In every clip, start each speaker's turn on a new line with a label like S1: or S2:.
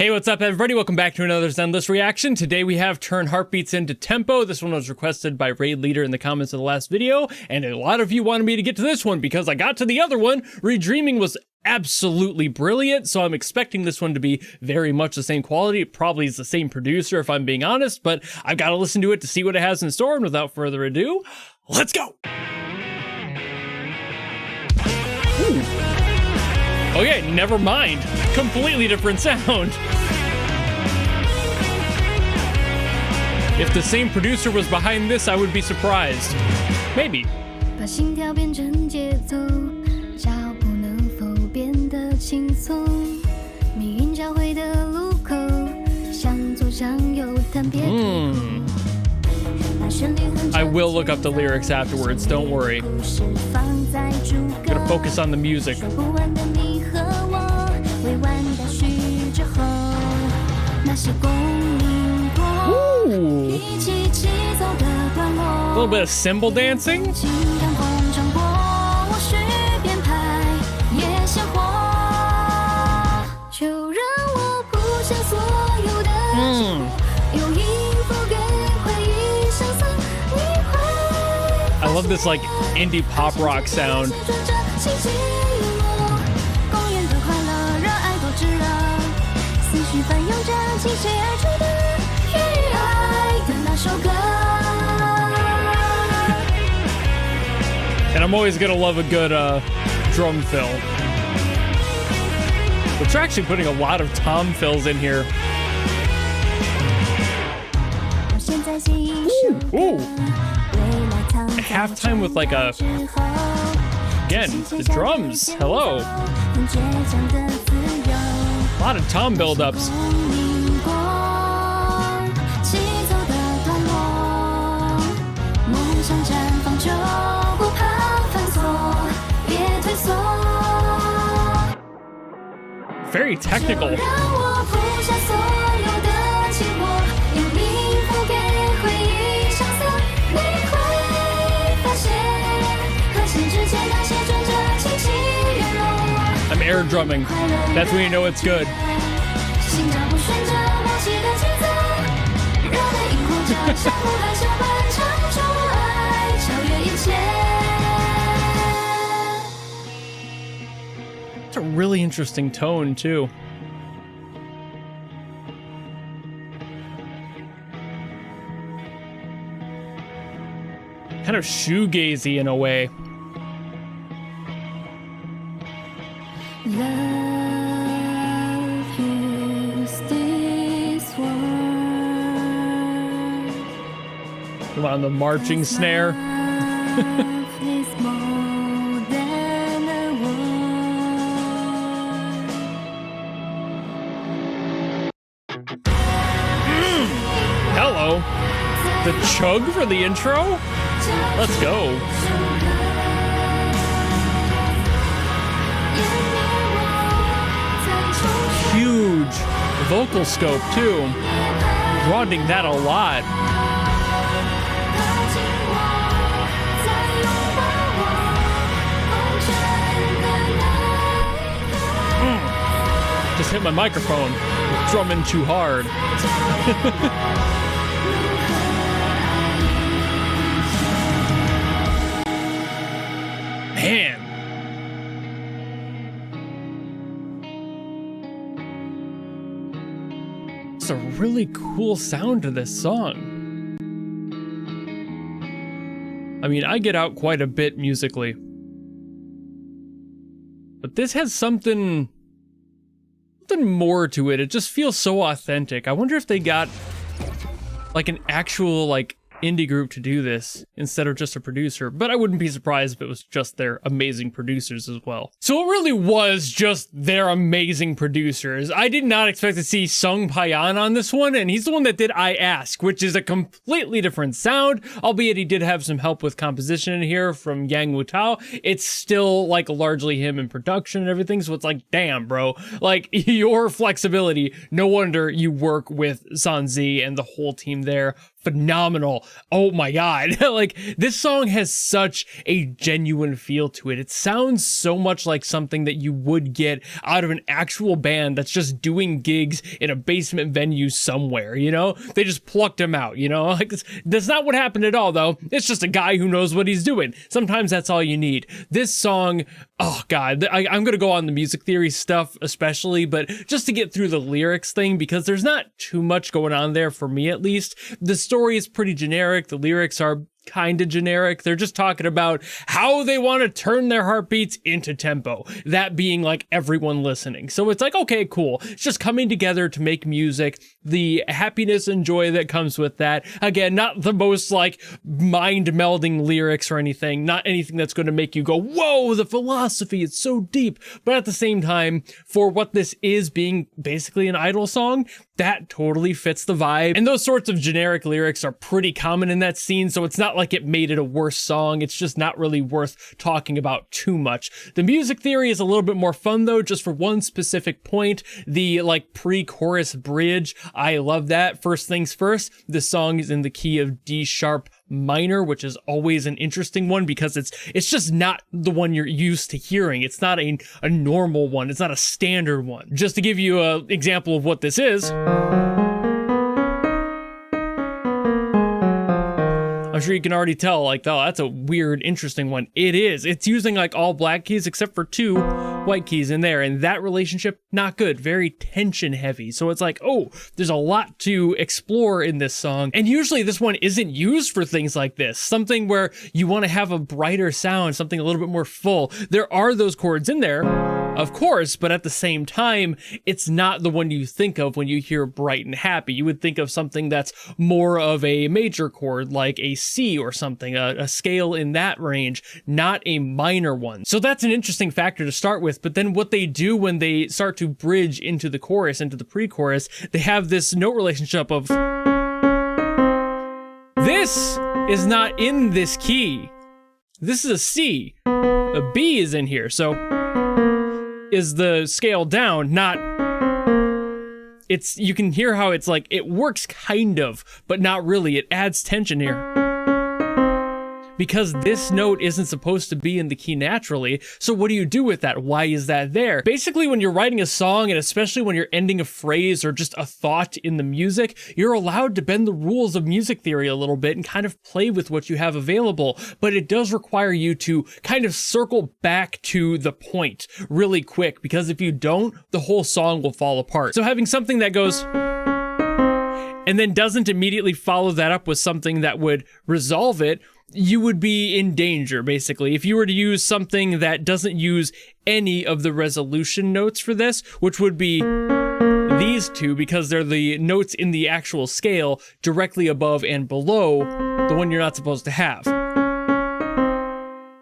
S1: Hey, what's up everybody? Welcome back to another Zenless reaction. Today we have Turn Heartbeats into Tempo. This one was requested by Raid Leader in the comments of the last video, and a lot of you wanted me to get to this one because I got to the other one. Redreaming was absolutely brilliant, so I'm expecting this one to be very much the same quality. It probably is the same producer if I'm being honest, but I've got to listen to it to see what it has in store, and without further ado, let's go! Ooh. Okay, never mind. Completely different sound. If the same producer was behind this, I would be surprised. Maybe.
S2: 把心跳变成节奏，脚步能否变得轻松？命运交汇的路口，向左向右探别退后。
S1: I will look up the lyrics afterwards, don't worry. Gotta focus on the music. Ooh. A little bit of cymbal dancing. I love this like indie pop rock sound. And I'm always gonna love a good drum fill. But you're actually putting a lot of tom fills in here. Ooh. Halftime with like a, again, the drums. Hello. A lot of tom buildups. Very technical. I'm air drumming. That's when you know it's good. It's a really interesting tone, too. Kind of shoegazy in a way.
S2: Love is this word.
S1: Come on, the marching snare. Hello. The chug for the intro? Let's go. Huge vocal scope too. Broadening that a lot. Just hit my microphone. Drumming too hard. Man. It's a really cool sound to this song. I mean, I get out quite a bit musically. But this has something more to it. It just feels so authentic. I wonder if they got like an actual like indie group to do this instead of just a producer, but I wouldn't be surprised if it was just their amazing producers as well. So it really was just their amazing producers. I did not expect to see Sung Peiyan on this one, and he's the one that did I Ask, which is a completely different sound, albeit he did have some help with composition in here from Wutao. It's still like largely him in production and everything, so it's like, damn bro, like your flexibility, no wonder you work with Sanzi and the whole team there phenomenal. Oh my God. Like, this song has such a genuine feel to it. It sounds so much like something that you would get out of an actual band that's just doing gigs in a basement venue somewhere, you know? They just plucked him out, you know? Like, that's not what happened at all, though. It's just a guy who knows what he's doing. Sometimes that's all you need. This song, oh God, I'm gonna go on the music theory stuff especially, but just to get through the lyrics thing, because there's not too much going on there for me at least. The story is pretty generic. The lyrics are kind of generic. They're just talking about how they want to turn their heartbeats into tempo, that being like everyone listening. So it's like, okay, cool. It's just coming together to make music, the happiness and joy that comes with that. Again, not the most like mind melding lyrics or anything, not anything that's going to make you go, whoa, the philosophy, it's so deep. But at the same time, for what this is, being basically an idol song, that totally fits the vibe. And those sorts of generic lyrics are pretty common in that scene, so it's not like it made it a worse song. It's just not really worth talking about too much. The music theory is a little bit more fun though, just for one specific point. The like pre-chorus bridge, I love that. First things first, the song is in the key of D sharp minor, which is always an interesting one because it's just not the one you're used to hearing. It's not a normal one. It's not a standard one. Just to give you an example of what this is, I'm sure you can already tell, like, oh, that's a weird, interesting one. It is. It's using like all black keys except for 2 white keys in there, and that relationship, not good. Very tension heavy. So it's like, oh, there's a lot to explore in this song. And usually this one isn't used for things like this. Something where you want to have a brighter sound, something a little bit more full. There are those chords in there, of course, but at the same time, it's not the one you think of when you hear bright and happy. You would think of something that's more of a major chord, like a C or something, a scale in that range, not a minor one. So that's an interesting factor to start with, but then what they do when they start to bridge into the chorus, into the pre-chorus, they have this note relationship of, this is not in this key. This is a C. A B is in here, so is the scale down, not, it's, you can hear how it's like, it works kind of, but not really. It adds tension here, because this note isn't supposed to be in the key naturally. So what do you do with that? Why is that there? Basically, when you're writing a song, and especially when you're ending a phrase or just a thought in the music, you're allowed to bend the rules of music theory a little bit and kind of play with what you have available. But it does require you to kind of circle back to the point really quick, because if you don't, the whole song will fall apart. So having something that goes and then doesn't immediately follow that up with something that would resolve it, you would be in danger, basically. If you were to use something that doesn't use any of the resolution notes for this, which would be these two, because they're the notes in the actual scale directly above and below the one you're not supposed to have.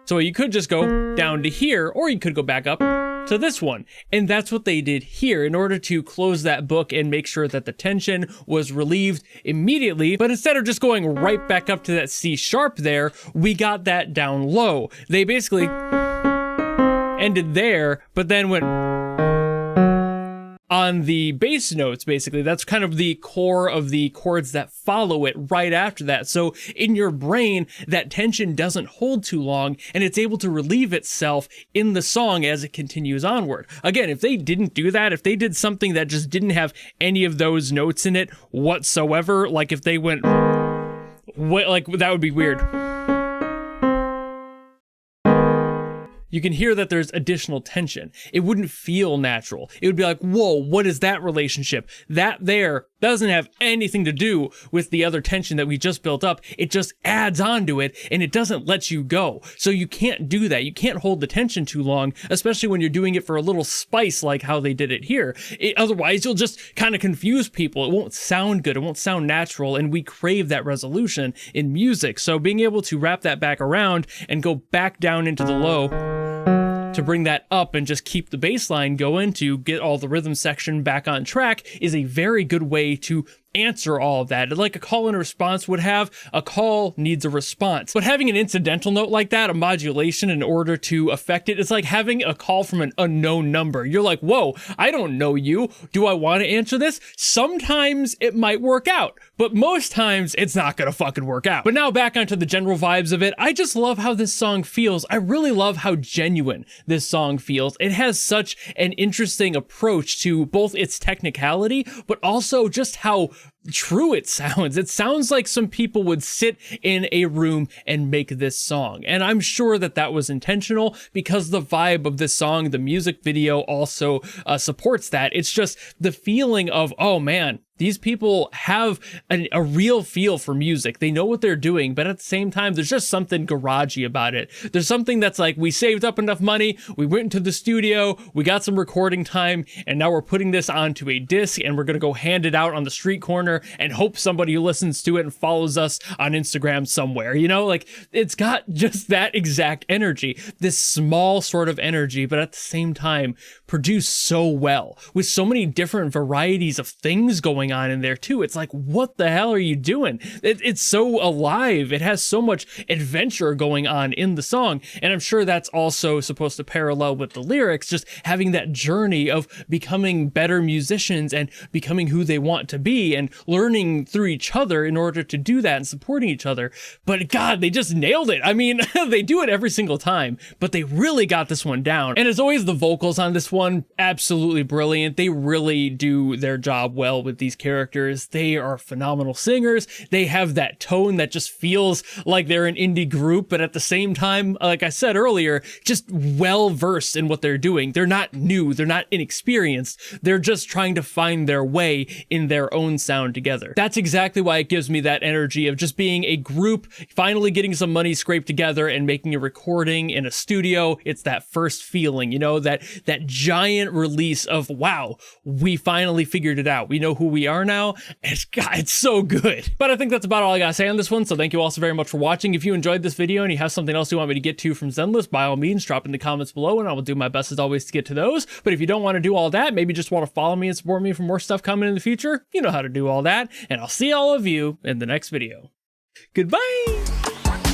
S1: So you could just go down to here, or you could go back up to this one. And that's what they did here in order to close that book and make sure that the tension was relieved immediately. But instead of just going right back up to that C sharp there, we got that down low. They basically ended there, but then went on the bass notes, basically. That's kind of the core of the chords that follow it right after that. So in your brain, that tension doesn't hold too long, and it's able to relieve itself in the song as it continues onward. Again, if they didn't do that, if they did something that just didn't have any of those notes in it whatsoever, like if they went, like, that would be weird. You can hear that there's additional tension. It wouldn't feel natural. It would be like, whoa, what is that relationship? That there doesn't have anything to do with the other tension that we just built up. It just adds on to it, and it doesn't let you go. So you can't do that. You can't hold the tension too long, especially when you're doing it for a little spice like how they did it here. Otherwise, you'll just kind of confuse people. It won't sound good. It won't sound natural, and we crave that resolution in music. So being able to wrap that back around and go back down into the low to bring that up and just keep the bass line going to get all the rhythm section back on track is a very good way to answer all of that. Like a call and a response would have, a call needs a response. But having an incidental note like that, a modulation in order to affect it, it's like having a call from an unknown number. You're like, whoa, I don't know you. Do I want to answer this? Sometimes it might work out, but most times it's not gonna fucking work out. But now back onto the general vibes of it, I just love how this song feels. I really love how genuine this song feels. It has such an interesting approach to both its technicality, but also just how true it sounds. It sounds like some people would sit in a room and make this song. And I'm sure that that was intentional because the vibe of this song, the music video also supports that. It's just the feeling of, oh man, these people have a real feel for music. They know what they're doing, but at the same time, there's just something garagey about it. There's something that's like, we saved up enough money, we went into the studio, we got some recording time, and now we're putting this onto a disc, and we're gonna go hand it out on the street corner and hope somebody who listens to it and follows us on Instagram somewhere. You know, like, it's got just that exact energy, this small sort of energy, but at the same time, produced so well, with so many different varieties of things going on in there too. It's like, what the hell are you doing? It's so alive. It has so much adventure going on in the song. And I'm sure that's also supposed to parallel with the lyrics, just having that journey of becoming better musicians and becoming who they want to be and learning through each other in order to do that and supporting each other. But God, they just nailed it. I mean, they do it every single time, but they really got this one down. And as always, the vocals on this one, absolutely brilliant. They really do their job well with these characters. They are phenomenal singers. They have that tone that just feels like they're an indie group, but at the same time, like I said earlier, just well versed in what they're doing. They're not new. They're not inexperienced. They're just trying to find their way in their own sound together. That's exactly why it gives me that energy of just being a group, finally getting some money scraped together and making a recording in a studio. It's that first feeling, you know, that giant release of, wow, we finally figured it out. We know who we are now. It's so good. But I think that's about all I gotta say on this one. So thank you all so very much for watching. If you enjoyed this video and you have something else you want me to get to from Zenless, by all means, drop in the comments below and I will do my best as always to get to those. But if you don't want to do all that, maybe just want to follow me and support me for more stuff coming in the future, you know how to do all that. And I'll see all of you in the next video. Goodbye.